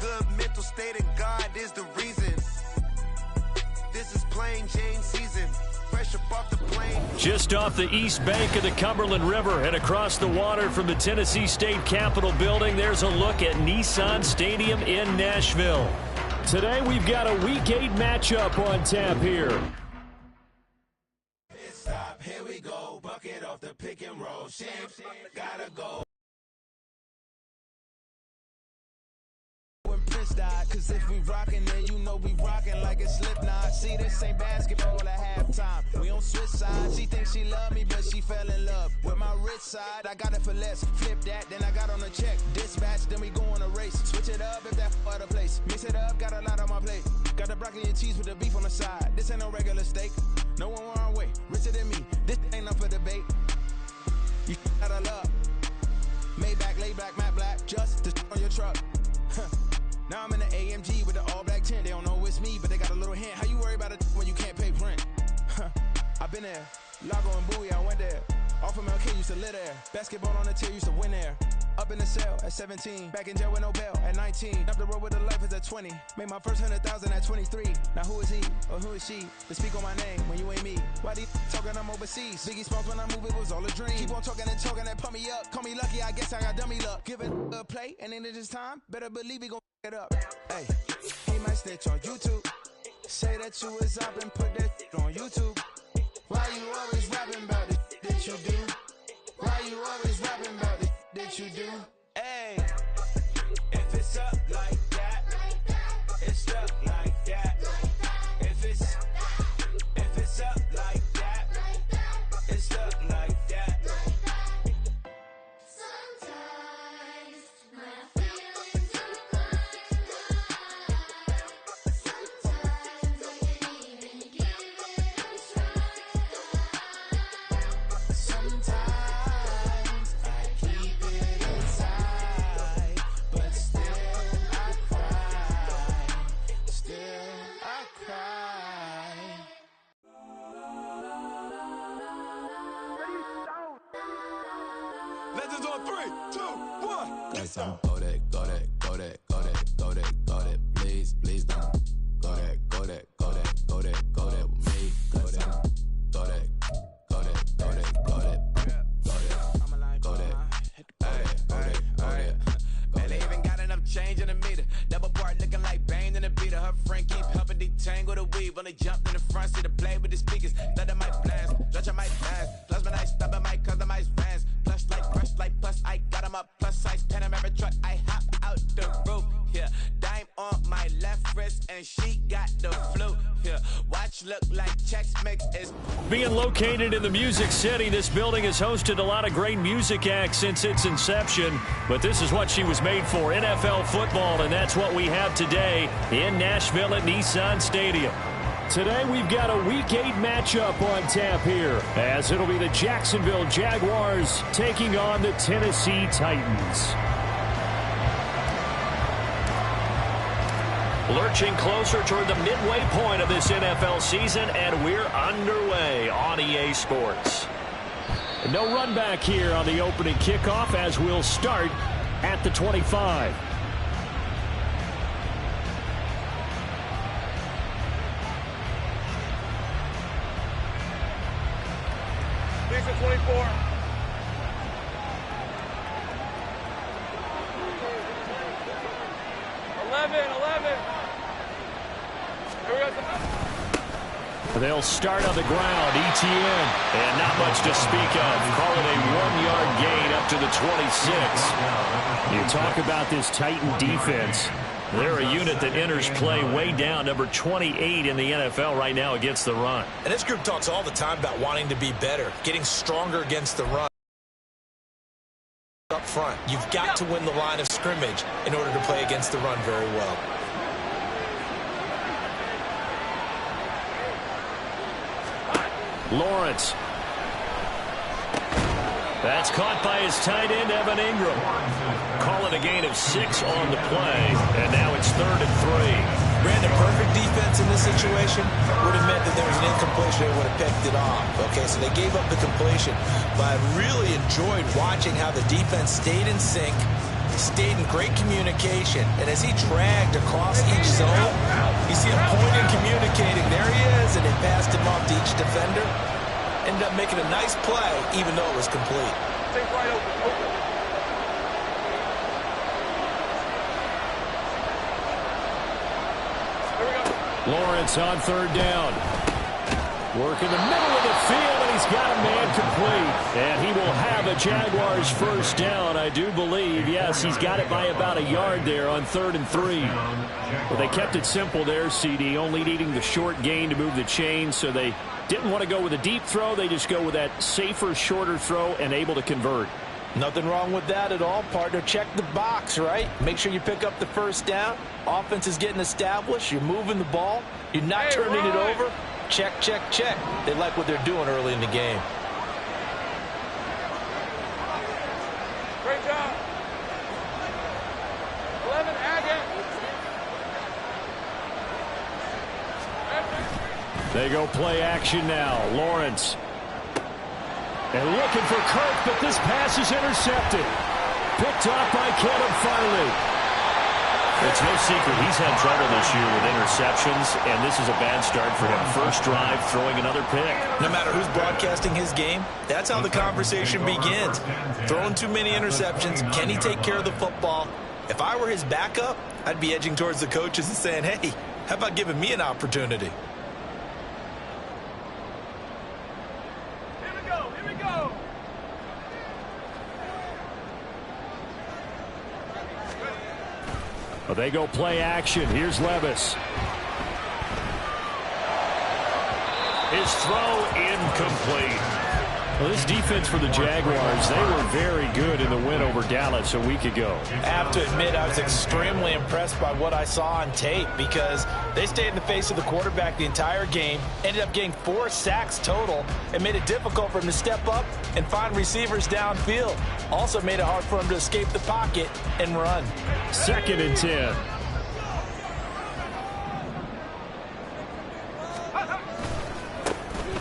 good mental state, and God is the reason. This is plain Jane season. Fresh up off the plane. Just off the east bank of the Cumberland River and across the water from the Tennessee State Capitol building, there's a look at Nissan Stadium in Nashville. Today we've got a Week 8 matchup on tap here. Stop, here we go. Bucket off the pick and roll. Champs, gotta go. Cause if we rockin', then you know we rockin' like it's Slipknot. See, this ain't basketball at halftime. We on switch sides. She thinks she love me, but she fell in love with my rich side. I got it for less. Flip that, then I got on a check. Dispatch, then we go on a race. Switch it up if that other place. Mix it up, got a lot on my plate. Got the broccoli and cheese with the beef on the side. This ain't no regular steak. No one wrong way. Richer than me. This ain't up for debate. You got a love. Maybach, laid back, matte black. Just to on your truck. Now I'm in the AMG with the all black tint. They don't know it's me, but they got a little hint. How you worry about it when you can't pay rent? I've been there. Lago and Bowie, I went there. Off of MLK, used to live there. Basketball on the tier, used to win there. Up in the cell at 17. Back in jail with no bail at 19. Up the road with the life is at 20. Made my first 100,000 at 23. Now who is he or who is she to speak on my name when you ain't me? Why these talking I'm overseas? Biggie Smalls when I move, it was all a dream. Keep on talking and pump me up. Call me lucky, I guess I got dummy luck. Give it a play, and then this time, better believe we gon' it up. Hey, he might snitch on YouTube. Say that you was up and put that on YouTube. Why you always rapping about it that you do? Why you always rapping about it that you do? Hey, if it's up like that, it's up like that. If it's up like that, it's up like that. Sometimes my feelings are blind. Sometimes I can't even give it a try. Sometimes I keep it inside, but still I cry. Still I cry. Legends on 3, 2, 1. Yes, I'm go that, go that, go that, go that, go that, go that. Please, please don't go that, go that, go that, go that, go that with me. Go that, go that, go that, go that, go that, go that, go that, go that. Man, they even got enough change in the meter. Double part looking like Bane in the beater. Her friend keep helping detangle the weave. When they jumped in the front seat to play with the speakers. Thunder might blast, Dutch I might dance. Plus when I stub, I might customize vans. Plush like plus I got 'em up. Plus size Panamera truck, I hop out the roof. Yeah, dime on my left wrist and she got the flu. Yeah, watch look like Chex Mix is. Being located in the Music City, this building has hosted a lot of great music acts since its inception. But this is what she was made for, NFL football, and that's what we have today in Nashville at Nissan Stadium. Today we've got a Week 8 matchup on tap here, as it'll be the Jacksonville Jaguars taking on the Tennessee Titans. Lurching closer toward the midway point of this NFL season, and we're underway on EA Sports. No run back here on the opening kickoff, as we'll start at the 25. Thanks for 24. They'll start on the ground. ETN, and not much to speak of. Call it a 1-yard gain up to the 26. You talk about this Titan defense. They're a unit that enters play way down, number 28 in the NFL right now against the run. And this group talks all the time about wanting to be better, getting stronger against the run. Up front, you've got to win the line of scrimmage in order to play against the run very well. Lawrence. That's caught by his tight end, Evan Ingram. Call it a gain of 6 on the play, and now it's 3rd and 3. Brandon, perfect defense in this situation would have meant that there was an incompletion. They would have picked it off. Okay, so they gave up the completion. But I really enjoyed watching how the defense stayed in sync, stayed in great communication, and as he dragged across each zone, you see him pointing, communicating. There he is, and they passed him off to each defender. Ended up making a nice play, even though it was complete. Take right open. Here we go. Lawrence on third down. Work in the middle of the field, and he's got a man complete. And he will have a Jaguars first down, I do believe. Yes, he's got it by about a yard there on 3rd and 3. Well, they kept it simple there, CD, only needing the short gain to move the chain, so they didn't want to go with a deep throw. They just go with that safer, shorter throw and able to convert. Nothing wrong with that at all, partner. Check the box, right? Make sure you pick up the first down. Offense is getting established. You're moving the ball. You're not turning it over. Check, check, check. They like what they're doing early in the game. Great job. 11, Agate. They go play action now. Lawrence. And looking for Kirk, but this pass is intercepted. Picked off by Caleb Farley. It's no secret he's had trouble this year with interceptions, and this is a bad start for him. First drive, throwing another pick. No matter who's broadcasting his game, that's how the conversation begins. Throwing too many interceptions. Can he take care of the football? If I were his backup, I'd be edging towards the coaches and saying, hey, how about giving me an opportunity? Here we go. Here we go. Well, they go play action. Here's Levis. His throw incomplete. Well, this defense for the Jaguars, they were very good in the win over Dallas a week ago. I have to admit, I was extremely impressed by what I saw on tape because they stayed in the face of the quarterback the entire game, ended up getting 4 sacks total, and made it difficult for him to step up and find receivers downfield. Also made it hard for him to escape the pocket and run. 2nd and 10.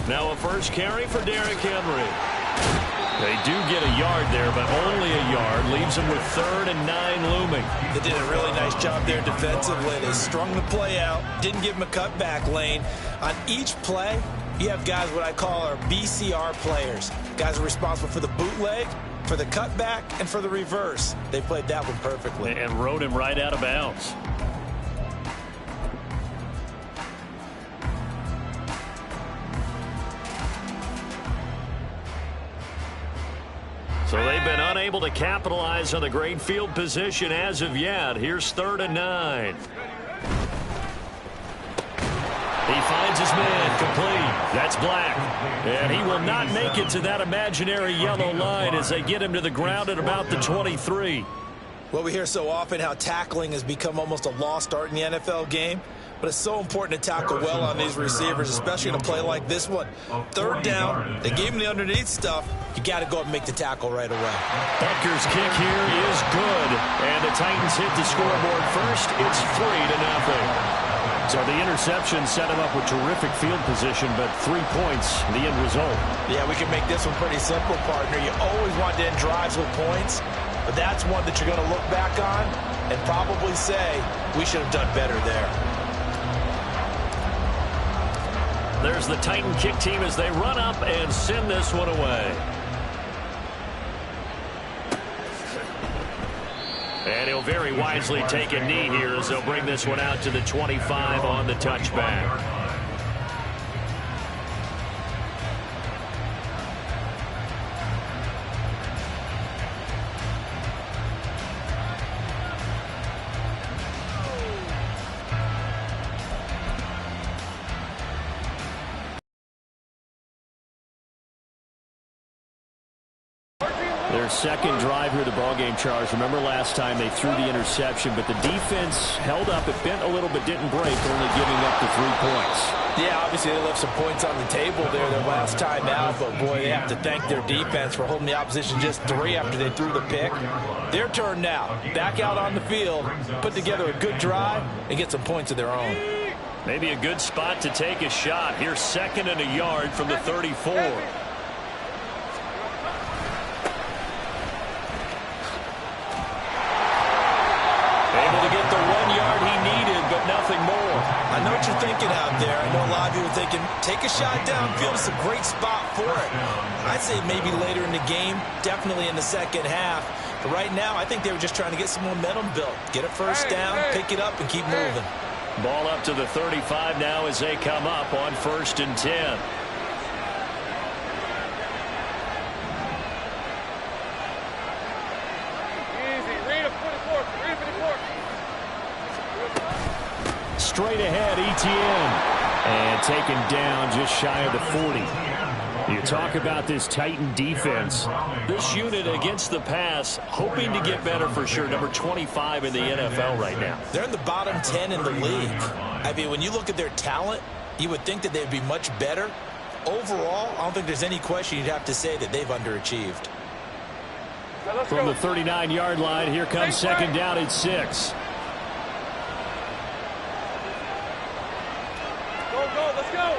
Now a first carry for Derrick Henry. They do get a yard there, but only a yard. Leaves them with 3rd and 9 looming. They did a really nice job there defensively. They strung the play out, didn't give him a cutback lane. On each play, you have guys what I call our BCR players. Guys are responsible for the bootleg, for the cutback, and for the reverse. They played that one perfectly. And rode him right out of bounds. So they've been unable to capitalize on the great field position as of yet. Here's 3rd and 9. He finds his man complete. That's Black. And he will not make it to that imaginary yellow line as they get him to the ground at about the 23. Well, we hear so often how tackling has become almost a lost art in the NFL game. But it's so important to tackle well on these receivers, especially in a play like this one. 3rd down, they gave him the underneath stuff. You got to go up and make the tackle right away. Butker's kick here is good. And the Titans hit the scoreboard first. It's 3-0. So the interception set him up with terrific field position, but 3 points, the end result. Yeah, we can make this one pretty simple, partner. You always want to end drives with points, but that's one that you're going to look back on and probably say, we should have done better there. There's the Titan kick team as they run up and send this one away. And he'll very wisely take a knee here as they'll bring this one out to the 25 on the touchback. Their second drive here of the ballgame, Charles. Remember last time they threw the interception, but the defense held up. It bent a little but didn't break, only giving up the 3 points. Yeah, obviously they left some points on the table there their last time out, but boy, they have to thank their defense for holding the opposition just 3 after they threw the pick. Their turn now. Back out on the field, put together a good drive, and get some points of their own. Maybe a good spot to take a shot. Here's 2nd and a yard from the 34. thinking out there? I know a lot of people are thinking, take a shot downfield. It's a great spot for it. I'd say maybe later in the game, definitely in the second half. But right now, I think they were just trying to get some momentum built. Get a first down, pick it up, and keep moving. Ball up to the 35 now as they come up on 1st and 10. Straight ahead, Etienne. And taken down just shy of the 40. You talk about this Titan defense. This unit against the pass, hoping to get better for sure. Number 25 in the NFL right now. They're in the bottom 10 in the league. I mean, when you look at their talent, you would think that they'd be much better. Overall, I don't think there's any question you'd have to say that they've underachieved. From the 39-yard line, here comes second down at 6. Let's go.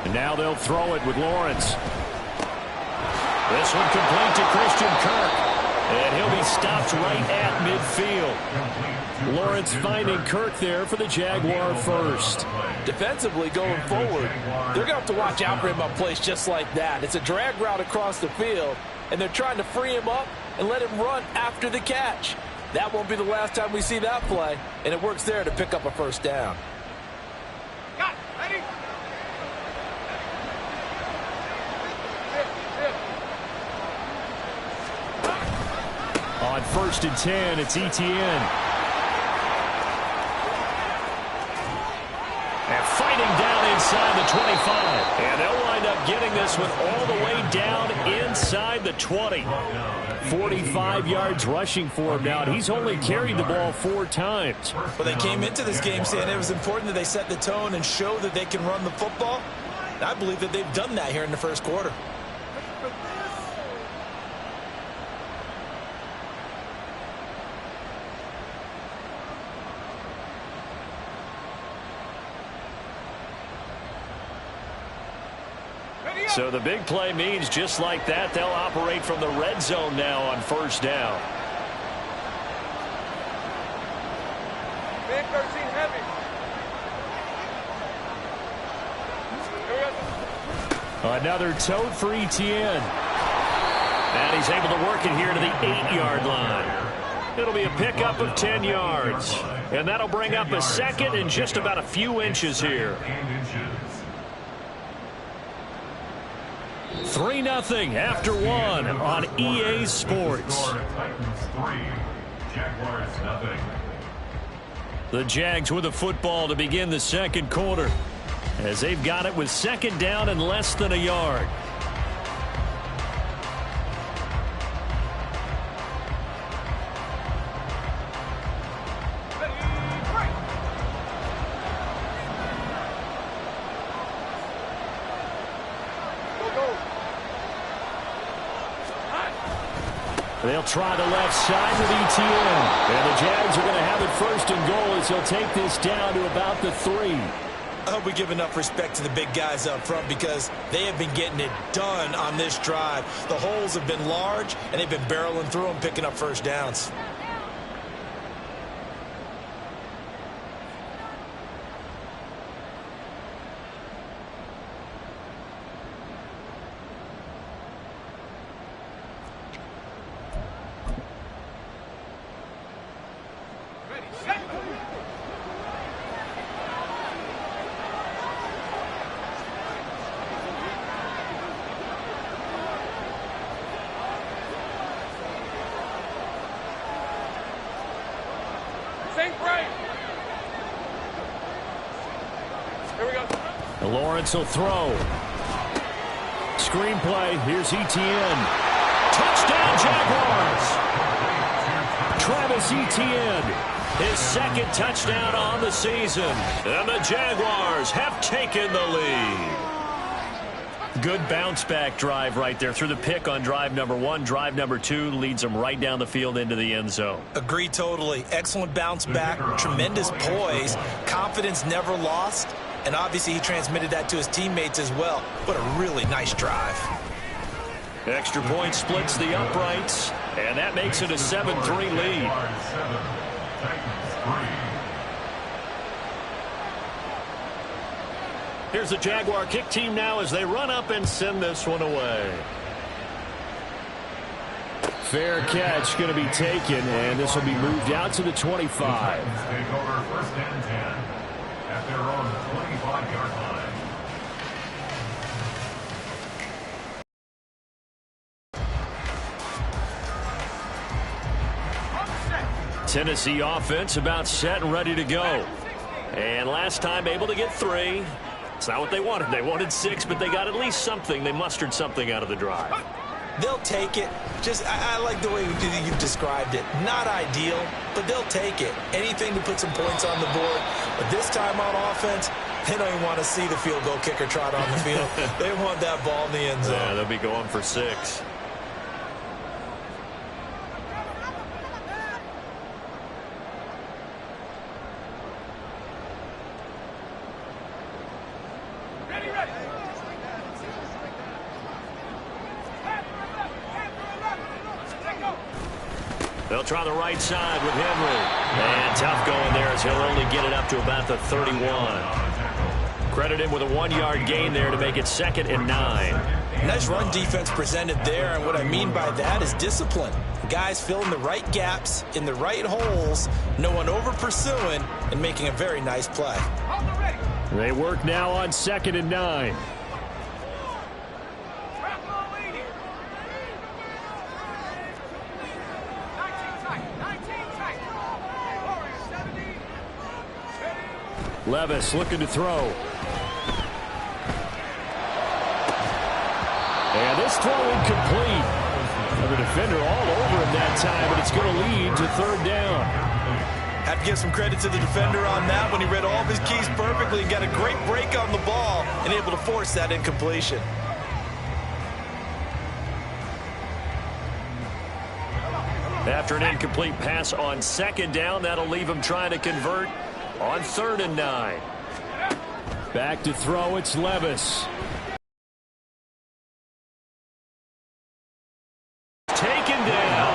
And now they'll throw it with Lawrence. This one complete to Christian Kirk. And he'll be stopped right at midfield. Lawrence finding Kirk there for the Jaguar first. Defensively going forward, they're going to have to watch out for him on plays just like that. It's a drag route across the field, and they're trying to free him up and let him run after the catch. That won't be the last time we see that play, and it works there to pick up a first down. Got it. Ready? On 1st and 10, it's Etienne. And fighting down inside the 25. And they'll wind up getting this one all the way down inside the 20. 45 yards rushing for him now. And he's only carried the ball 4 times. Well, they came into this game saying it was important that they set the tone and show that they can run the football. And I believe that they've done that here in the first quarter. So the big play means just like that, they'll operate from the red zone now on 1st down. Big 13 heavy. Another tote for Etienne. And he's able to work it here to the 8-yard line. It'll be a pickup of 10 yards. And that'll bring up a second and just about a few inches here. 3-0 after 1 on EA Sports. The Jags with the football to begin the second quarter, as they've got it with second down and less than a yard. They'll try the left side with Etienne. And the Jags are going to have it 1st and goal as they'll take this down to about the 3. I hope we give enough respect to the big guys up front because they have been getting it done on this drive. The holes have been large, and they've been barreling through them, picking up first downs. Lawrence will throw. Screenplay. Here's Etienne. Touchdown, Jaguars! Travis Etienne, his second touchdown on the season. And the Jaguars have taken the lead. Good bounce-back drive right there through the pick on drive number 1. Drive number 2 leads them right down the field into the end zone. Agree totally. Excellent bounce back, tremendous poise, confidence never lost, and obviously he transmitted that to his teammates as well. What a really nice drive. Extra point splits the uprights. And that makes it a 7-3 lead. Here's the Jaguar kick team now as they run up and send this one away. Fair catch going to be taken, and this will be moved out to the 25. Take over first and 10 at their own 25-yard line. Tennessee offense about set and ready to go. And last time able to get 3. It's not what they wanted. They wanted 6, but they got at least something. They mustered something out of the drive. They'll take it. I like the way you've described it. Not ideal, but they'll take it. Anything to put some points on the board. But this time on offense, they don't even want to see the field goal kicker trot on the field. They want that ball in the end zone. Yeah, they'll be going for 6. They'll try the right side with Henry. And tough going there as he'll only get it up to about the 31. Credit him with a 1-yard gain there to make it 2nd and 9. Nice run defense presented there, and what I mean by that is discipline. Guys filling the right gaps in the right holes, no one over pursuing, and making a very nice play. They work now on 2nd and 9. Levis looking to throw. And this throw incomplete. The defender all over him that time, but it's going to lead to 3rd down. Have to give some credit to the defender on that when he read all of his keys perfectly and got a great break on the ball and able to force that incompletion. After an incomplete pass on 2nd down, that'll leave him trying to convert on 3rd and 9. Back to throw, it's Levis. Taken down.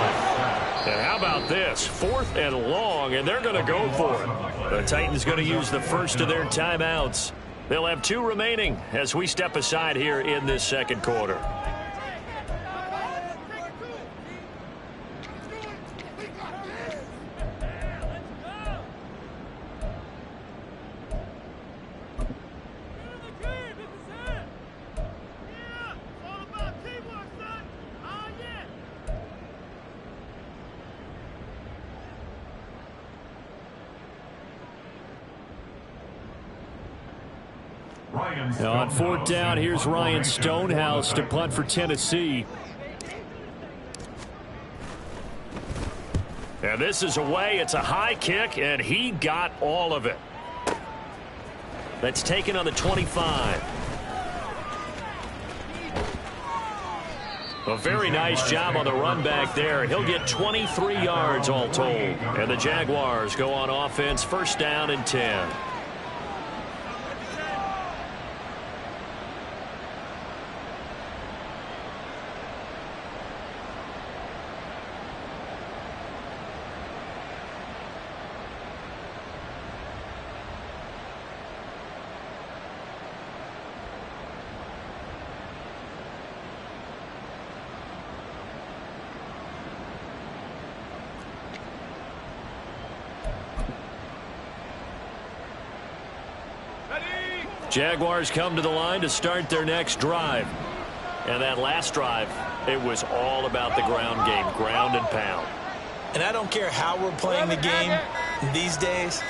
And how about this? 4th and long, and they're going to go for it. The Titans going to use the first of their timeouts. They'll have 2 remaining as we step aside here in this 2nd quarter. Now on 4th down, here's Ryan Stonehouse to punt for Tennessee. And this is away. It's a high kick, and he got all of it. That's taken on the 25. A very nice job on the run back there. He'll get 23 yards all told. And the Jaguars go on offense, 1st down and 10. Jaguars come to the line to start their next drive. And that last drive, it was all about the ground game, ground and pound. And I don't care how we're playing the game these days,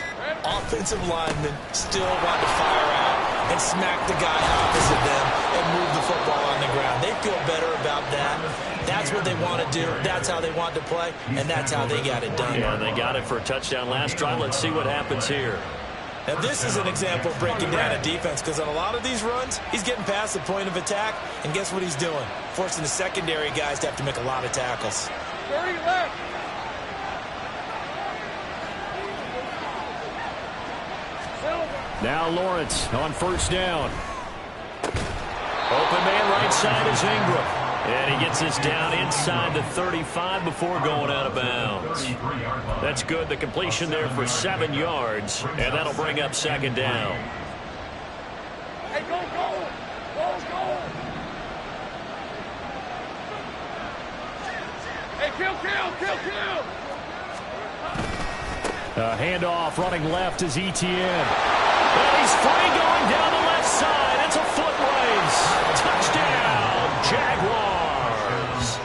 offensive linemen still want to fire out and smack the guy opposite them and move the football on the ground. They feel better about that. That's what they want to do. That's how they want to play, and that's how they got it done. Yeah, they got it for a touchdown last drive. Let's see what happens here. Now, this is an example of breaking down a defense because on a lot of these runs, he's getting past the point of attack, and guess what he's doing? Forcing the secondary guys to have to make a lot of tackles. 30 left. Now Lawrence on 1st down. Open man right side is Ingram. And he gets this down inside the 35 before going out of bounds. That's good. The completion there for 7 yards, and that'll bring up second down. Hey, go, go! Go, go! Hey, kill! Handoff running left is Etienne. And he's free going down the left side. It's a foot race. Touchdown, Jaguars.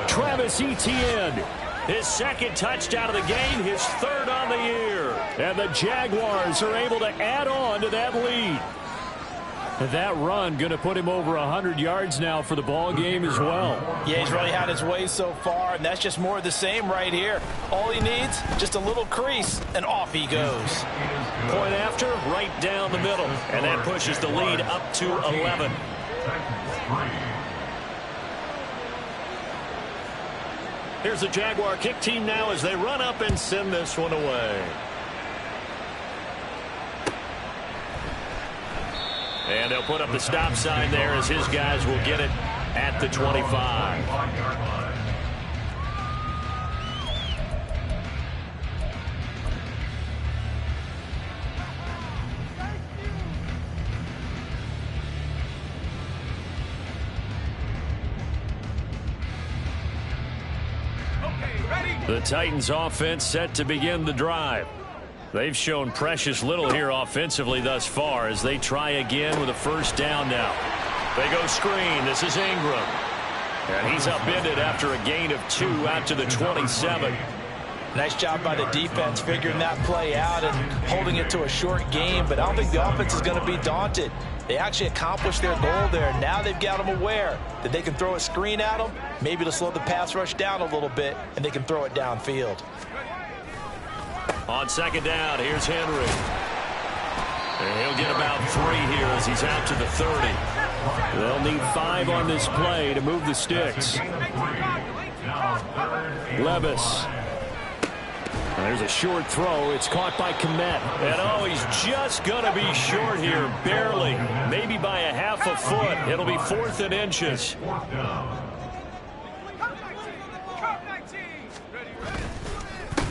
Travis Etienne, his second touchdown of the game, his third on the year. And the Jaguars are able to add on to that lead. And that run going to put him over 100 yards now for the ball game as well. Yeah, he's really had his way so far, and that's just more of the same right here. All he needs, just a little crease, and off he goes. Point after, right down the middle. And that pushes the lead up to 11. Here's the Jaguar kick team now as they run up and send this one away. And they'll put up the stop sign there as his guys will get it at the 25. The Titans offense set to begin the drive. They've shown precious little here offensively thus far as they try again with a first down now. They go screen. This is Ingram. And he's upended after a gain of 2 out to the 27. Nice job by the defense figuring that play out and holding it to a short game, but I don't think the offense is going to be daunted. They actually accomplished their goal there. Now they've got them aware that they can throw a screen at them, maybe to slow the pass rush down a little bit, and they can throw it downfield. On second down, here's Henry. And he'll get about 3 here as he's out to the 30. They'll need 5 on this play to move the sticks. Levis. And there's a short throw. It's caught by Kmet. And oh, he's just going to be short here, barely. Maybe by a half a foot. It'll be 4th and inches.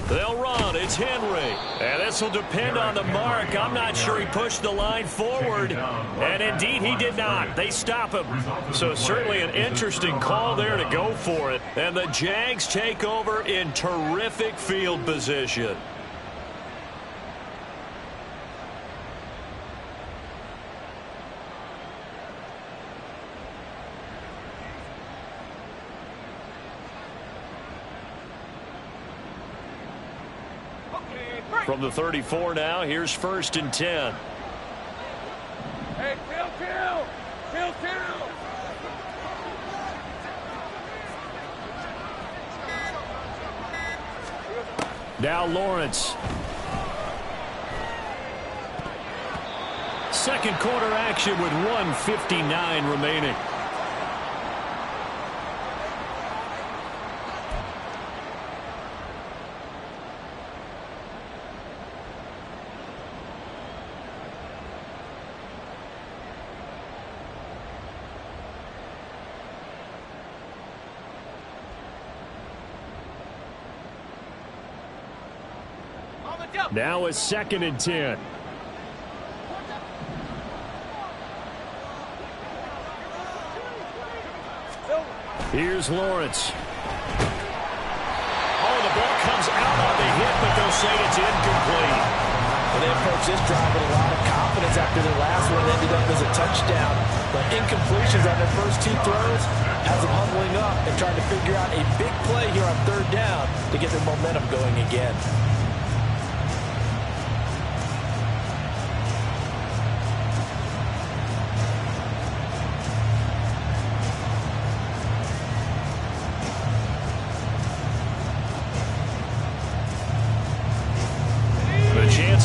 They'll run. It's Henry. And this will depend on the mark. I'm not sure he pushed the line forward. And indeed, he did not. They stop him. So certainly an interesting call there to go for it. And the Jags take over in terrific field position. From the 34 now, here's 1st and 10. Hey, kill! Now Lawrence. Second quarter action with 1:59 remaining. Now it's 2nd and 10. Here's Lawrence. Oh, the ball comes out on the hit, but they'll say it's incomplete. Well, they approached this drive with a lot of confidence after their last one ended up as a touchdown. But incompletions on their first 2 throws has them huddling up and trying to figure out a big play here on 3rd down to get their momentum going again.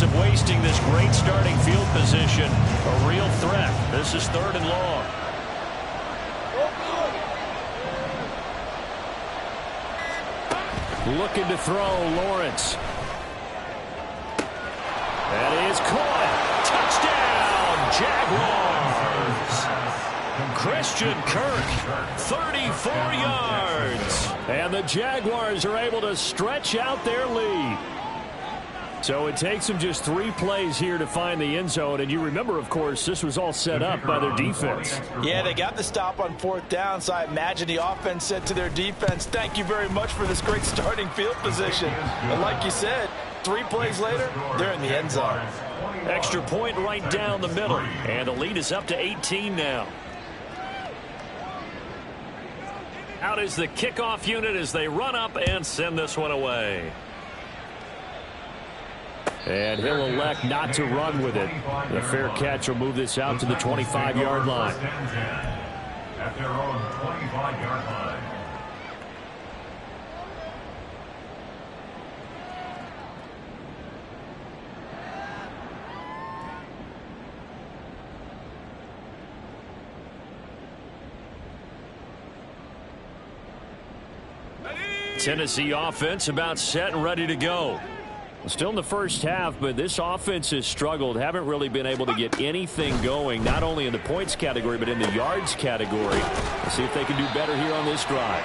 Of wasting this great starting field position. A real threat. This is 3rd and long. Looking to throw, Lawrence. That is caught. Touchdown, Jaguars. Christian Kirk, 34 yards. And the Jaguars are able to stretch out their lead. So it takes them just 3 plays here to find the end zone. And you remember, of course, this was all set up by their defense. Yeah, they got the stop on 4th down, so I imagine the offense said to their defense, thank you very much for this great starting field position. And like you said, 3 plays later, they're in the end zone. Extra point right down the middle. And the lead is up to 18 now. Out is the kickoff unit as they run up and send this one away. And he'll elect not to run with it. The fair catch will move this out to the 25-yard line. At their own 25-yard line. Tennessee offense about set and ready to go. Still in the first half, but this offense has struggled. Haven't really been able to get anything going, not only in the points category, but in the yards category. Let's see if they can do better here on this drive.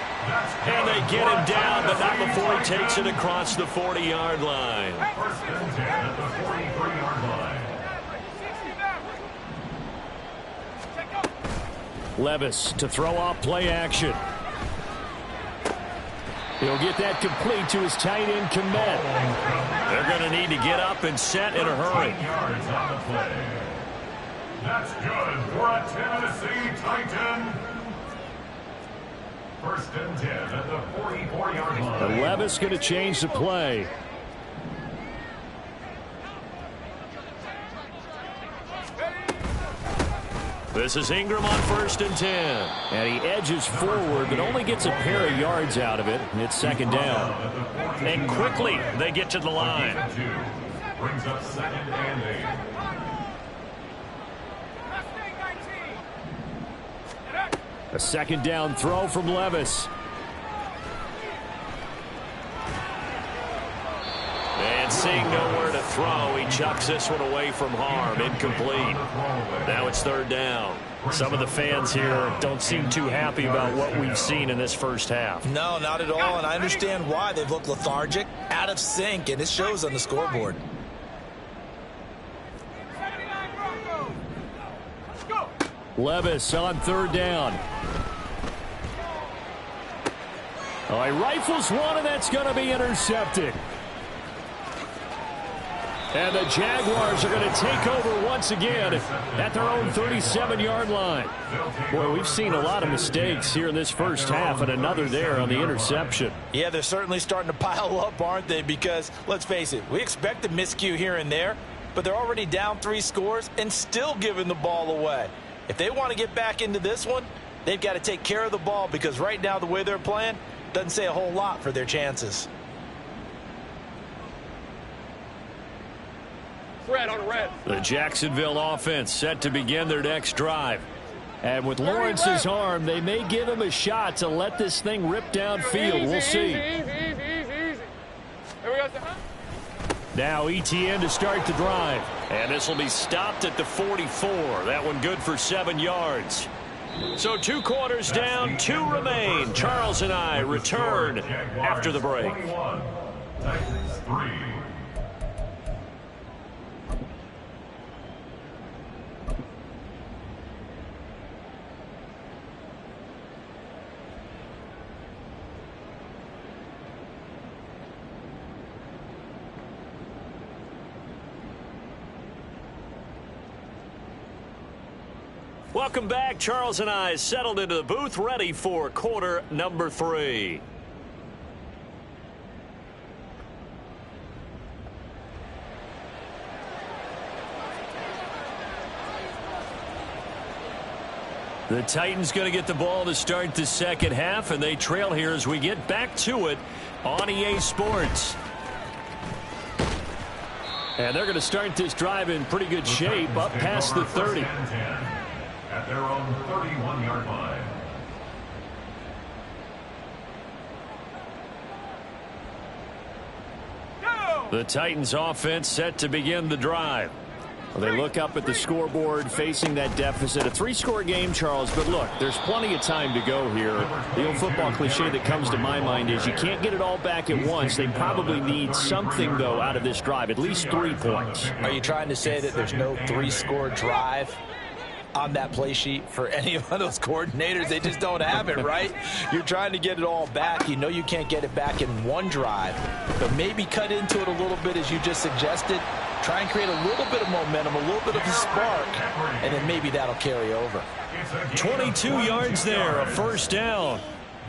And they get him down, but not before he takes it across the 40-yard line. First and 10 at the 43-yard line. Levis to throw off play action. He'll get that complete to his tight end, Kmet. They're going to need to get up and set in a hurry. 10 yards on the play. That's good for a Tennessee Titan. First and 10 at the 44-yard line. And Levis going to change the play. This is Ingram on first and 10. And he edges forward, but only gets a pair of yards out of it. It's second down. And quickly, they get to the line. Brings up second and 8. A second down throw from Levis. And seeing nowhere to throw, he chucks this one away from harm. Incomplete. Now it's third down. Some of the fans here don't seem too happy about what we've seen in this first half. No, not at all, and I understand why. They've looked lethargic, out of sync, and it shows on the scoreboard. Levis on third down. Oh, he rifles one, and that's going to be intercepted. And the Jaguars are going to take over once again at their own 37-yard line. Boy, we've seen a lot of mistakes here in this first half, and another there on the interception. Yeah, they're certainly starting to pile up, aren't they? Because, let's face it, we expect a miscue here and there, but they're already down 3 scores and still giving the ball away. If they want to get back into this one, they've got to take care of the ball, because right now the way they're playing doesn't say a whole lot for their chances. Red on red. The Jacksonville offense set to begin their next drive. And with Lawrence's arm, they may give him a shot to let this thing rip downfield. We'll see. Easy. Here we go. Now ETN to start the drive. And this will be stopped at the 44. That one good for 7 yards. So 2 quarters down, 2 remain. Charles and I return after the break. 21, Titans 3. Welcome back. Charles and I settled into the booth, ready for quarter number 3. The Titans going to get the ball to start the second half, and they trail here as we get back to it on EA Sports. And they're going to start this drive in pretty good shape, up past the 30. At their own 31-yard line. The Titans offense set to begin the drive. Well, they look up at the scoreboard facing that deficit. A 3-score game, Charles, but look, there's plenty of time to go here. The old football cliche that comes to my mind is you can't get it all back at once. They probably need something, though, out of this drive, at least 3 points. Are you trying to say that there's no 3-score drive on that play sheet for any of those coordinators? They just don't have it, right? You're trying to get it all back. You know you can't get it back in one drive, but maybe cut into it a little bit as you just suggested. Try and create a little bit of momentum, a little bit of a spark, and then maybe that'll carry over. 22 yards there, a first down.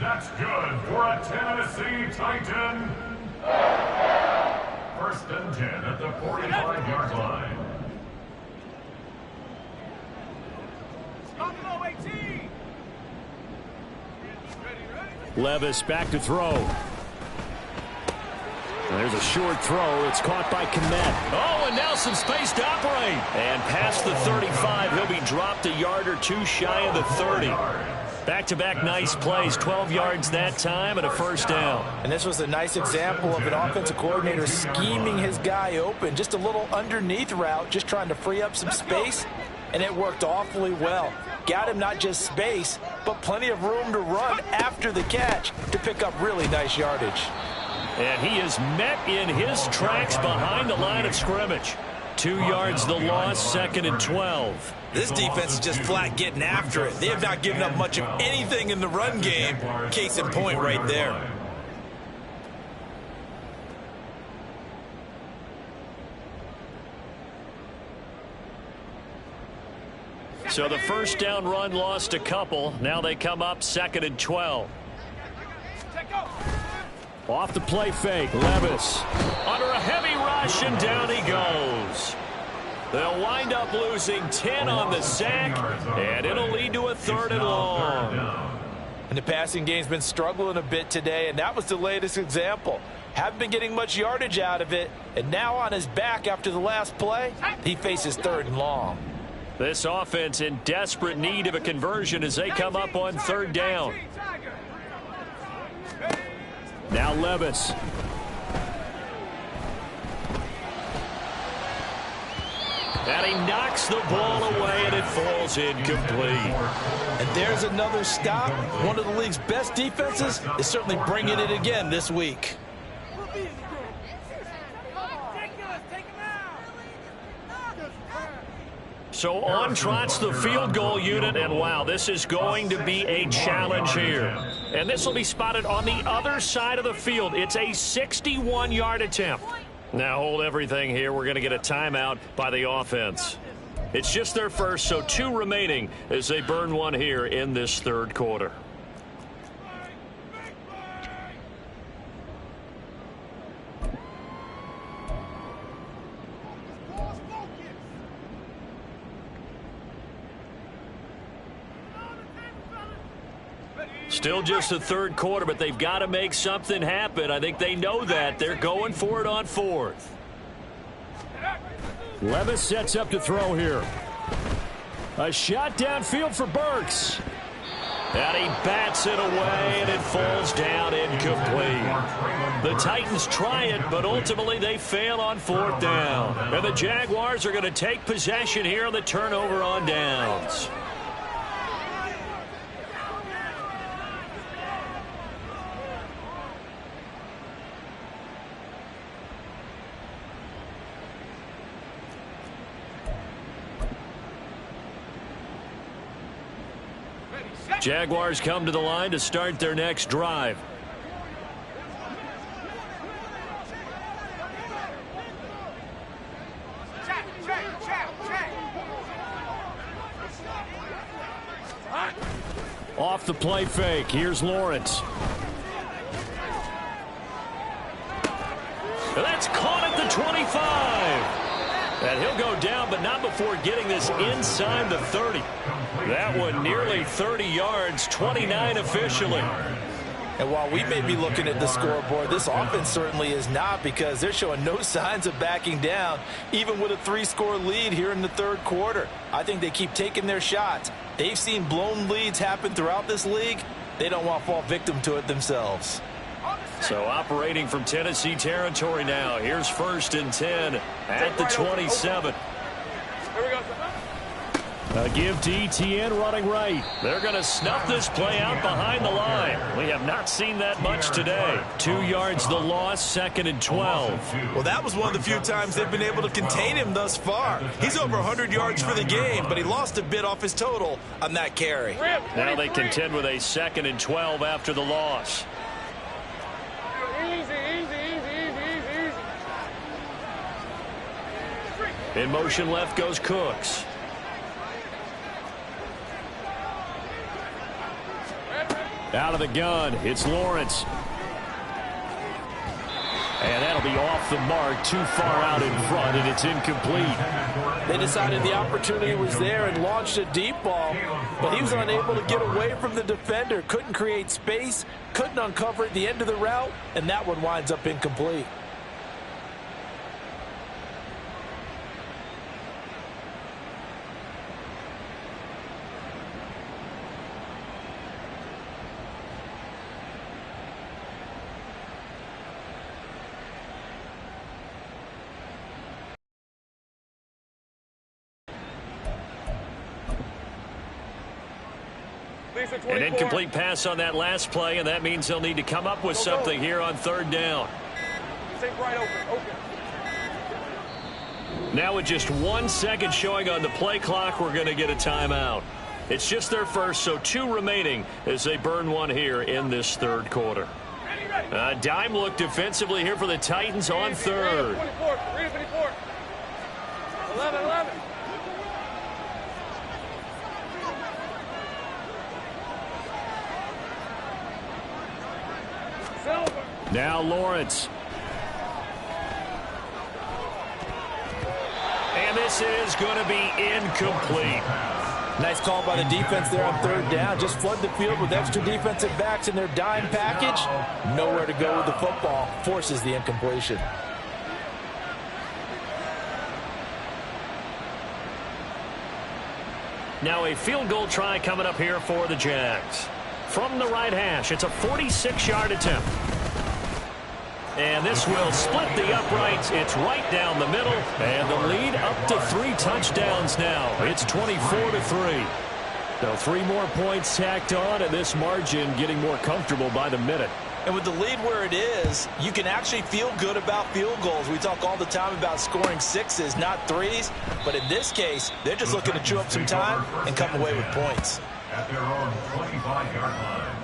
That's good for a Tennessee Titan. First and 10 at the 45-yard line. Levis back to throw. There's a short throw. It's caught by Kmet. Oh, and now some space to operate. And past the 35, he'll be dropped a yard or two shy of the 30. Back-to-back nice plays, 12 yards that time and a first down. And this was a nice example of an offensive coordinator scheming his guy open. Just a little underneath route, just trying to free up some space, and it worked awfully well. Got him not just space, but plenty of room to run after the catch to pick up really nice yardage. And he is met in his tracks behind the line of scrimmage. 2 yards the loss, 2nd and 12. This defense is just flat getting after it. They have not given up much of anything in the run game. Case in point right there. So the first down run lost a couple. Now they come up 2nd and 12. Off the play fake, Levis under a heavy rush, and down he goes. They'll wind up losing 10 on the sack, and it'll lead to a 3rd and long. And the passing game's been struggling a bit today, and that was the latest example. Haven't been getting much yardage out of it, and now on his back after the last play, he faces 3rd and long. This offense in desperate need of a conversion as they come up on 3rd down. Now Levis. And he knocks the ball away, and it falls incomplete. And there's another stop. One of the league's best defenses is certainly bringing it again this week. So on trots the field goal unit, and wow, this is going to be a challenge here. And this will be spotted on the other side of the field. It's a 61-yard attempt. Now hold everything here. We're going to get a timeout by the offense. It's just their first, so 2 remaining as they burn one here in this 3rd quarter. Still just the 3rd quarter, but they've got to make something happen. I think they know that. They're going for it on 4th. Levis sets up to throw here. A shot downfield for Burks. And he bats it away, and it falls down incomplete. The Titans try it, but ultimately they fail on 4th down. And the Jaguars are going to take possession here on the turnover on downs. Jaguars come to the line to start their next drive. Off the play fake, here's Lawrence. That's caught at the 25. And he'll go down, but not before getting this inside the 30. That one nearly 30 yards, 29 officially. And while we may be looking at the scoreboard, this offense certainly is not, because they're showing no signs of backing down, even with a 3-score lead here in the 3rd quarter. I think they keep taking their shots. They've seen blown leads happen throughout this league. They don't want to fall victim to it themselves. So operating from Tennessee territory now. Here's 1st and 10 at the 27. A give to Etienne running right. They're going to snuff this play out behind the line. We have not seen that much today. 2 yards the loss, 2nd and 12. Well, that was one of the few times they've been able to contain him thus far. He's over 100 yards for the game, but he lost a bit off his total on that carry. Now they contend with a 2nd and 12 after the loss. In motion left goes Cooks. Out of the gun, it's Lawrence. And that'll be off the mark, too far out in front, and it's incomplete. They decided the opportunity was there and launched a deep ball, but he was unable to get away from the defender, couldn't create space, couldn't uncover at the end of the route, and that one winds up incomplete. An incomplete pass on that last play, and that means they'll need to come up with something here on 3rd down. Now with just 1 second showing on the play clock, we're going to get a timeout. It's just their first, so 2 remaining as they burn one here in this 3rd quarter. A dime look defensively here for the Titans on 3rd. 11. Now Lawrence. And this is going to be incomplete. Nice call by the defense there on 3rd down. Just flood the field with extra defensive backs in their dime package. Nowhere to go with the football. Forces the incompletion. Now a field goal try coming up here for the Jags. From the right hash, it's a 46-yard attempt. And this will split the uprights. It's right down the middle. And the lead up to 3 touchdowns now. It's 24-3. So 3 more points tacked on, and this margin getting more comfortable by the minute. And with the lead where it is, you can actually feel good about field goals. We talk all the time about scoring 6s, not 3s. But in this case, they're just looking to chew up some time and come away with points. At their own 25-yard line.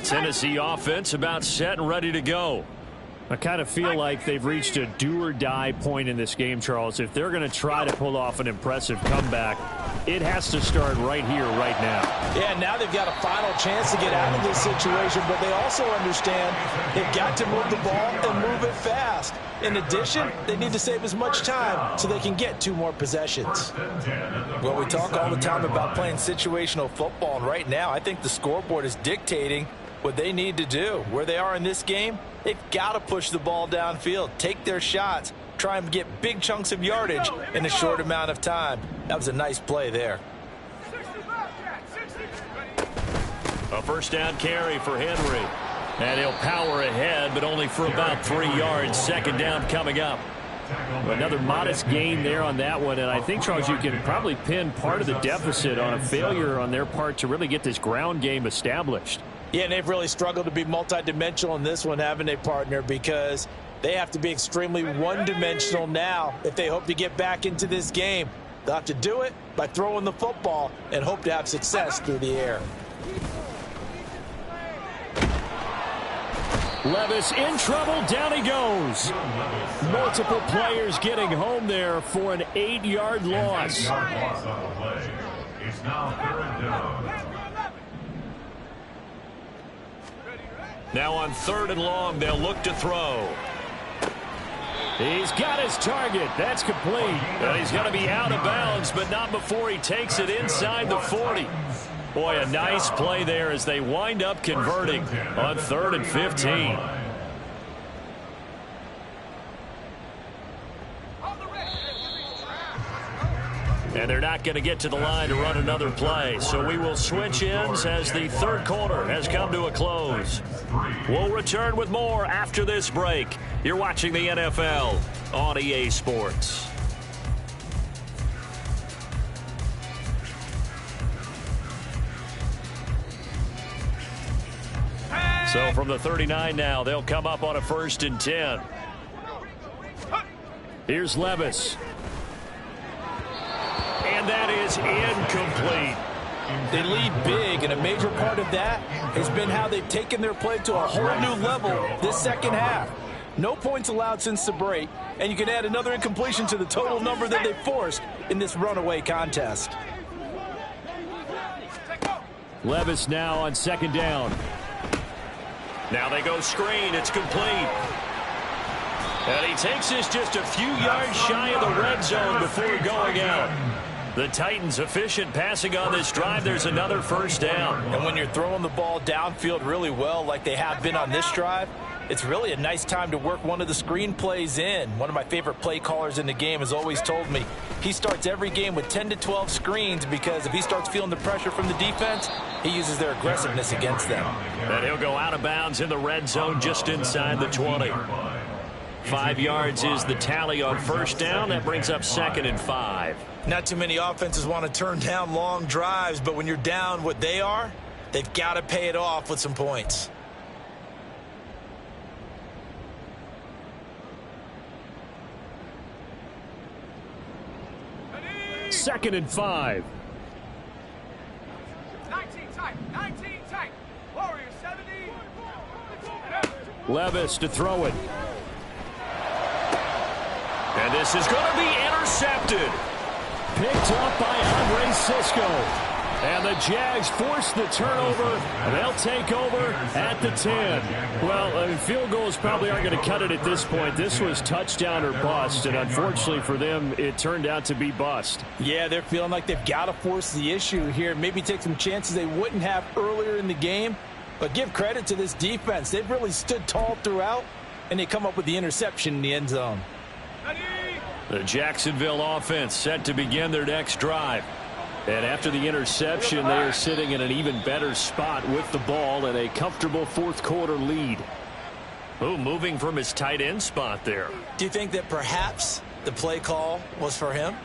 Tennessee offense about set and ready to go. I kind of feel like they've reached a do-or-die point in this game, Charles. If they're going to try to pull off an impressive comeback, it has to start right here, right now. Yeah, now they've got a final chance to get out of this situation, but they also understand they've got to move the ball and move it fast. In addition, they need to save as much time so they can get 2 more possessions. Well, we talk all the time about playing situational football, and right now I think the scoreboard is dictating what they need to do. Where they are in this game, they've got to push the ball downfield, take their shots, try and get big chunks of yardage in a short amount of time. That was a nice play there. A 1st down carry for Henry. And he'll power ahead, but only for about 3 yards. 2nd down coming up. Another modest gain there on that one, and I think, Charles, you can probably pin part of the deficit on a failure on their part to really get this ground game established. Yeah, and they've really struggled to be multidimensional in this one, haven't they, partner? Because they have to be extremely one-dimensional now if they hope to get back into this game. They'll have to do it by throwing the football and hope to have success through the air. Levis in trouble. Down he goes. Multiple players getting home there for an 8-yard loss. It's now 3rd down. Now on 3rd and long, they'll look to throw. He's got his target. That's complete. And he's going to be out of bounds, but not before he takes it inside the 40. Boy, a nice play there as they wind up converting on 3rd and 15. And they're not going to get to the line to run another play. So we will switch ends as the third quarter has come to a close. We'll return with more after this break. You're watching the NFL on EA Sports. So from the 39 now, they'll come up on a 1st and 10. Here's Levis. And that is incomplete. They lead big, and a major part of that has been how they've taken their play to a whole new level this second half. No points allowed since the break, and you can add another incompletion to the total number that they've forced in this runaway contest. Levis now on 2nd down. Now they go screen. It's complete. And he takes this just a few yards shy of the red zone before going out. The Titans efficient passing on this drive. There's another 1st down. And when you're throwing the ball downfield really well like they have been on this drive, it's really a nice time to work one of the screen plays in. One of my favorite play callers in the game has always told me he starts every game with 10 to 12 screens because if he starts feeling the pressure from the defense, he uses their aggressiveness against them. And he'll go out of bounds in the red zone just inside the 20. 5 yards is the tally on 1st down. That brings up 2nd and 5. Not too many offenses want to turn down long drives, but when you're down what they are, they've got to pay it off with some points. 2nd and 5. 19 tight. Warriors 70. Levis to throw it. And this is going to be intercepted. Picked up by Andre Cisco. And the Jags force the turnover, and they'll take over at the 10. Well, field goals probably aren't going to cut it at this point. This was touchdown or bust, and unfortunately for them, it turned out to be bust. Yeah, they're feeling like they've got to force the issue here. Maybe take some chances they wouldn't have earlier in the game. But give credit to this defense. They've really stood tall throughout, and they come up with the interception in the end zone. The Jacksonville offense set to begin their next drive. And after the interception, they are sitting in an even better spot with the ball and a comfortable 4th quarter lead. Oh, moving from his tight end spot there. Do you think that perhaps the play call was for him?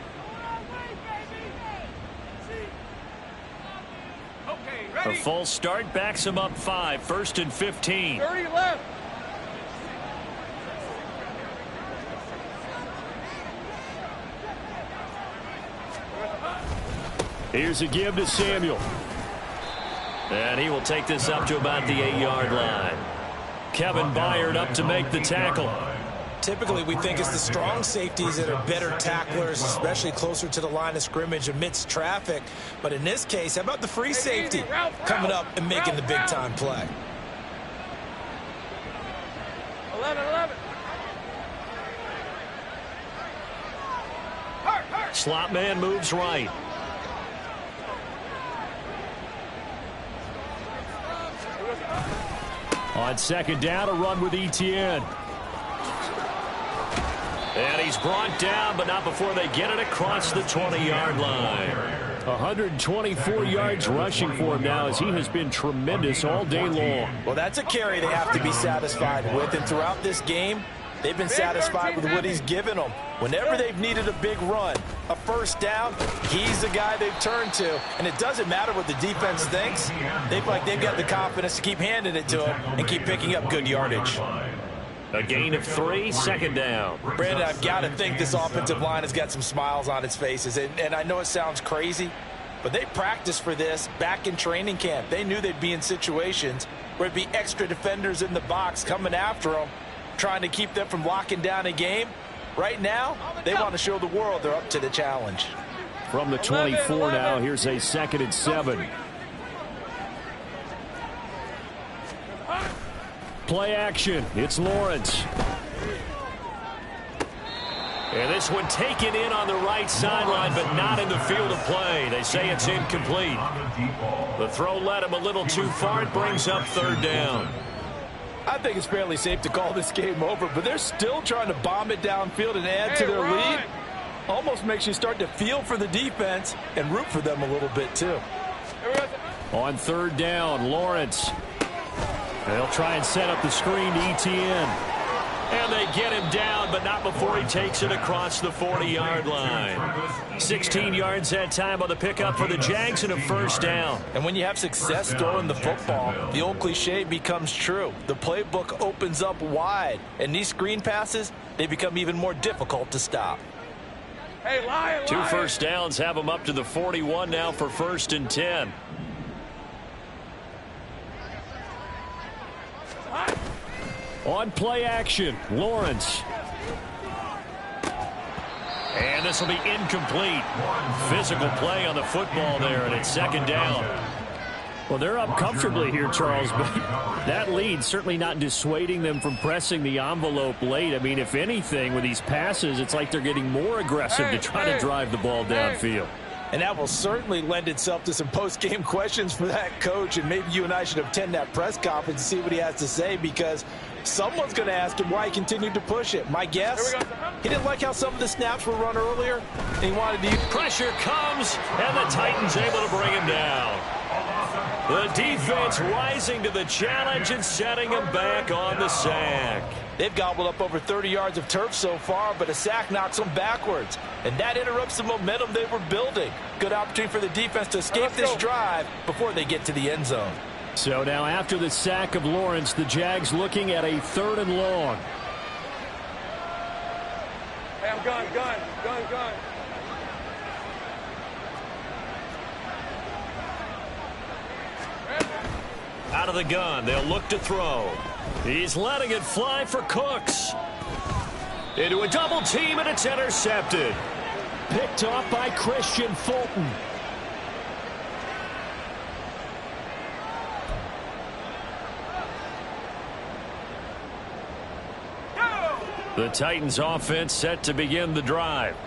A false start backs him up 5, 1st and 15. 30 left. Here's a give to Samuel. And he will take this up to about the 8-yard line. Kevin Byard up to make the tackle. Typically, we think it's the strong safeties that are better tacklers, especially closer to the line of scrimmage amidst traffic. But in this case, how about the free safety coming up and making the big-time play? 11. Slot man moves right. On 2nd down, a run with Etienne. And he's brought down, but not before they get it across the 20-yard line. 124 yards rushing for him now as he has been tremendous all day long. Well, that's a carry they have to be satisfied with. And throughout this game, they've been satisfied with what he's given them. Whenever they've needed a big run, a 1st down, he's the guy they've turned to. And it doesn't matter what the defense thinks. They feel like they've got the confidence to keep handing it to him and keep picking up good yardage. A gain of 3, 2nd down. Brandon, I've got to think this offensive line has got some smiles on its faces. And I know it sounds crazy, but they practiced for this back in training camp. They knew they'd be in situations where it'd be extra defenders in the box coming after them, trying to keep them from locking down a game. Right now, they want to show the world they're up to the challenge. From the 24 now, here's a 2nd and 7. Play action. It's Lawrence. And this one taken in on the right sideline, but not in the field of play. They say it's incomplete. The throw led him a little too far. It brings up 3rd down. I think it's fairly safe to call this game over, but they're still trying to bomb it downfield and add to their lead. Almost makes you start to feel for the defense and root for them a little bit, too. On third down, Lawrence. They'll try and set up the screen to Etienne. And they get him down, but not before he takes it across the 40-yard line. 16 yards that time on the pickup for the Jags and a first down. And when you have success throwing the football, the old cliche becomes true. The playbook opens up wide, and these screen passes, they become even more difficult to stop. Hey, Lion, Two first downs have them up to the 41 now for 1st and 10. On play action, Lawrence. And this will be incomplete. Physical play on the football there, and it's 2nd down. Well, they're up comfortably here, Charles, but that lead certainly not dissuading them from pressing the envelope late. I mean, if anything, with these passes, it's like they're getting more aggressive to try to drive the ball downfield. And that will certainly lend itself to some post-game questions for that coach, and maybe you and I should attend that press conference and see what he has to say, because someone's going to ask him why he continued to push it. My guess, he didn't like how some of the snaps were run earlier, and he wanted to use... Pressure comes, and the Titans able to bring him down. The defense rising to the challenge and setting him back on the sack. They've gobbled up over 30 yards of turf so far, but a sack knocks them backwards, and that interrupts the momentum they were building. Good opportunity for the defense to escape this drive before they get to the end zone. So now after the sack of Lawrence, the Jags looking at a 3rd and long. Hey, I'm gun. Out of the gun, they'll look to throw. He's letting it fly for Cooks. Into a double team, and it's intercepted. Picked off by Christian Fulton. The Titans offense set to begin the drive.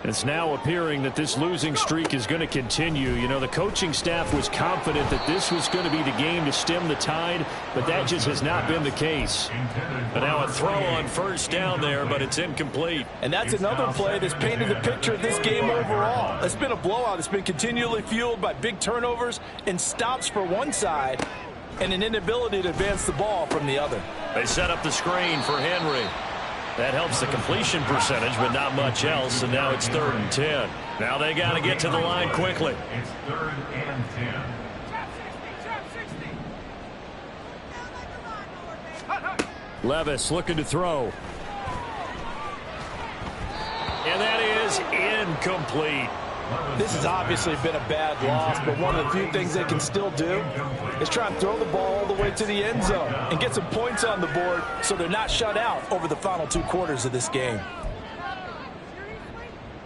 It's now appearing that this losing streak is going to continue. You know, the coaching staff was confident that this was going to be the game to stem the tide, but that just has not been the case. But now a throw on 1st down there, but it's incomplete. And that's another play that's painted the picture of this game overall. It's been a blowout. It's been continually fueled by big turnovers and stops for one side and an inability to advance the ball from the other. They set up the screen for Henry. That helps the completion percentage, but not much else, and now it's 3rd and 10. Now they got to get to the line quickly. It's 3rd and 10. Levis looking to throw. And that is incomplete. This has obviously been a bad loss, but one of the few things they can still do is try and throw the ball all the way to the end zone and get some points on the board so they're not shut out over the final 2 quarters of this game.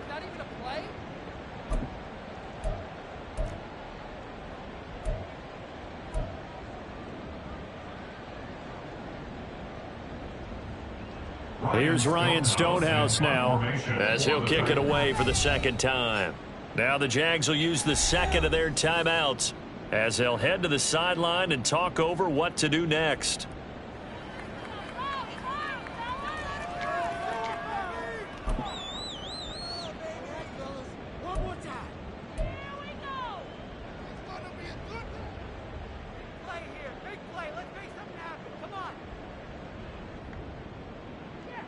Not even a play? Here's Ryan Stonehouse now as he'll kick it away for the 2nd time. Now the Jags will use the 2nd of their timeouts as they'll head to the sideline and talk over what to do next. One more time. Here we go. It's going to be a good play here. Big play. Let's make something happen. Come on. Yes.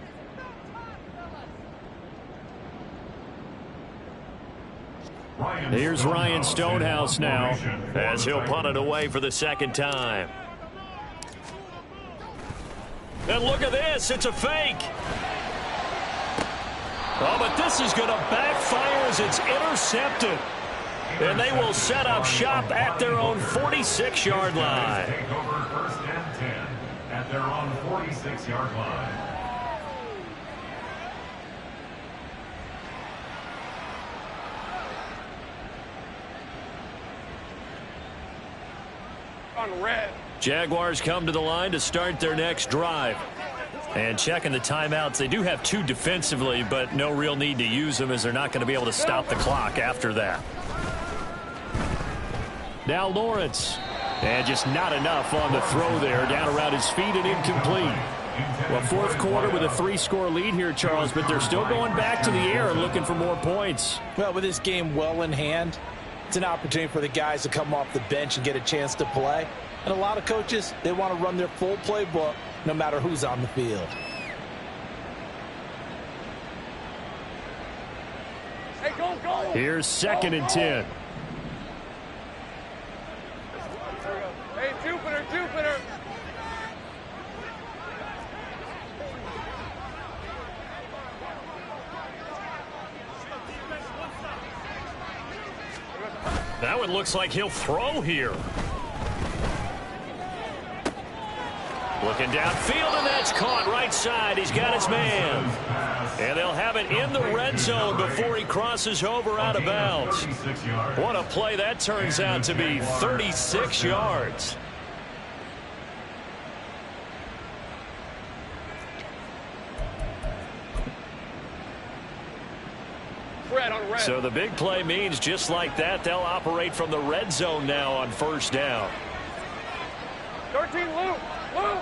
It is about time, fellas. Here's Ryan Stonehouse now as he'll punt it away for the 2nd time. And look at this. It's a fake. Oh, but this is going to backfire as it's intercepted. And they will set up shop at their own 46-yard line. Take over 1st and 10 at their own 46-yard line. On red. Jaguars come to the line to start their next drive. And checking the timeouts, they do have 2 defensively, but no real need to use them as they're not going to be able to stop the clock after that. Now Lawrence. And just not enough on the throw there. Down around his feet and incomplete. Well, fourth quarter with a 3-score lead here, Charles, but they're still going back to the air and looking for more points. Well, with this game well in hand, it's an opportunity for the guys to come off the bench and get a chance to play. And a lot of coaches, they want to run their full playbook no matter who's on the field. Hey, go, go! Here's 2nd and 10. Hey, Jupiter, Jupiter! Now it looks like he'll throw here. Looking downfield, and that's caught right side. He's got his man. And they'll have it in the red zone before he crosses over out of bounds. What a play that turns out to be, 36 yards. So the big play means just like that, they'll operate from the red zone now on 1st down. 13, Luke! Luke!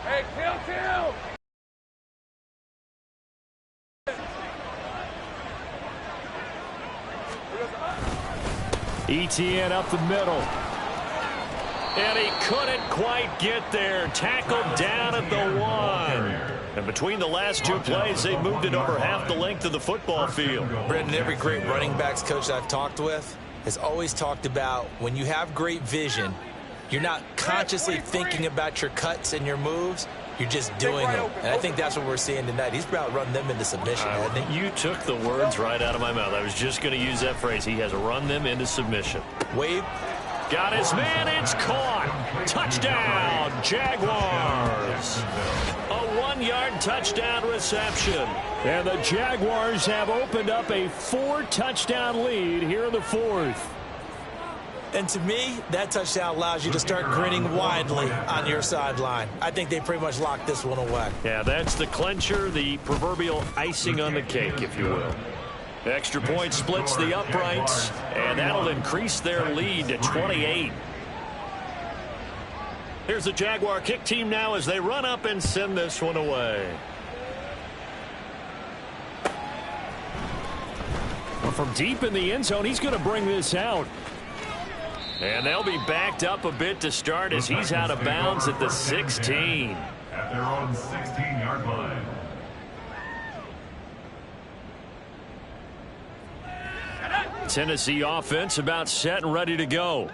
Hey, kill! ETN up the middle. And he couldn't quite get there. Tackled down at the 1. And between the last 2 plays, they moved it over half the length of the football field. Brendan, every great running backs coach I've talked with has always talked about when you have great vision, you're not consciously thinking about your cuts and your moves. You're just doing them. And I think that's what we're seeing tonight. He's about run them into submission, hasn't he? You took the words right out of my mouth. I was just going to use that phrase. He has run them into submission. Wade. Got his man. It's caught. Touchdown, Jaguars. A 1-yard touchdown reception. And the Jaguars have opened up a 4-touchdown lead here in the 4th. And to me, that touchdown allows you to start grinning widely on your sideline. I think they pretty much locked this one away. Yeah, that's the clincher, the proverbial icing on the cake, if you will. Extra point splits the uprights, and that'll increase their lead to 28. Here's the Jaguar kick team now as they run up and send this one away. Well, from deep in the end zone, he's going to bring this out. And they'll be backed up a bit to start as he's out of bounds at the 16. At their own 16-yard line. Tennessee offense about set and ready to go.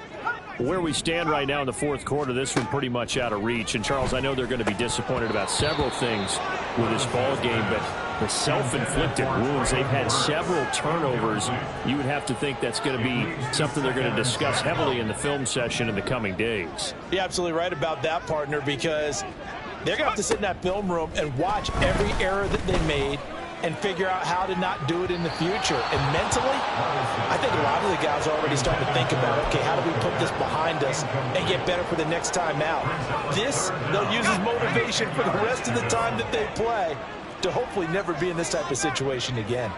Where we stand right now in the 4th quarter, this one pretty much out of reach. And, Charles, I know they're going to be disappointed about several things with this ball game, but the self-inflicted wounds, they've had several turnovers. You would have to think that's going to be something they're going to discuss heavily in the film session in the coming days. You're absolutely right about that, partner, because they're going to have to sit in that film room and watch every error that they made and figure out how to not do it in the future. And mentally, I think a lot of the guys are already starting to think about, okay, how do we put this behind us and get better for the next time out? This, they'll use as motivation for the rest of the time that they play to hopefully never be in this type of situation again.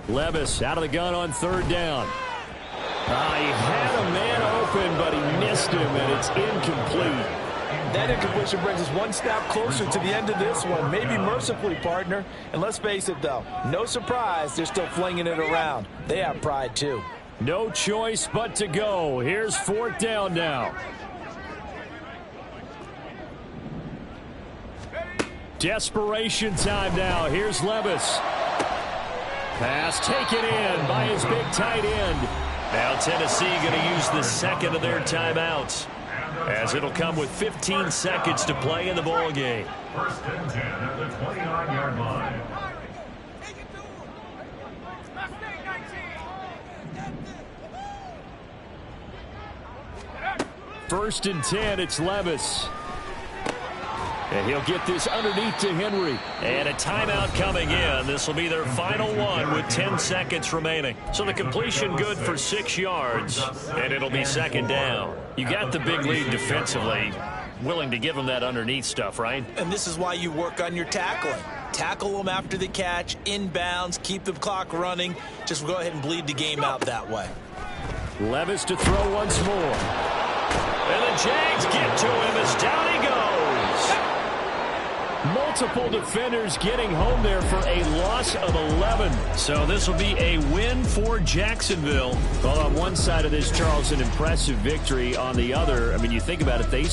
Levis out of the gun on 3rd down. He had a man open, but he missed him, and it's incomplete. That incompletion brings us one step closer to the end of this one. Maybe mercifully, partner. And let's face it, though, no surprise, they're still flinging it around. They have pride, too. No choice but to go. Here's 4th down now. Desperation time now. Here's Levis. Pass taken in by his big tight end. Now Tennessee going to use the 2nd of their timeouts, as it'll come with 15 seconds to play in the ball game. 1st and 10 at the 29-yard line. First and 10, it's Levis. And he'll get this underneath to Henry. And a timeout coming in. This will be their final one with 10 seconds remaining. So the completion good for 6 yards, and it'll be 2nd down. You got the big lead defensively. Willing to give them that underneath stuff, right? And this is why you work on your tackling. tackle them after the catch, inbounds, keep the clock running. Just go ahead and bleed the game out that way. Levis to throw once more. And the Jags get to him as down he goes. Multiple defenders getting home there for a loss of 11. So this will be a win for Jacksonville. Well, on one side of this, Charles, an impressive victory. On the other, I mean, you think about it, they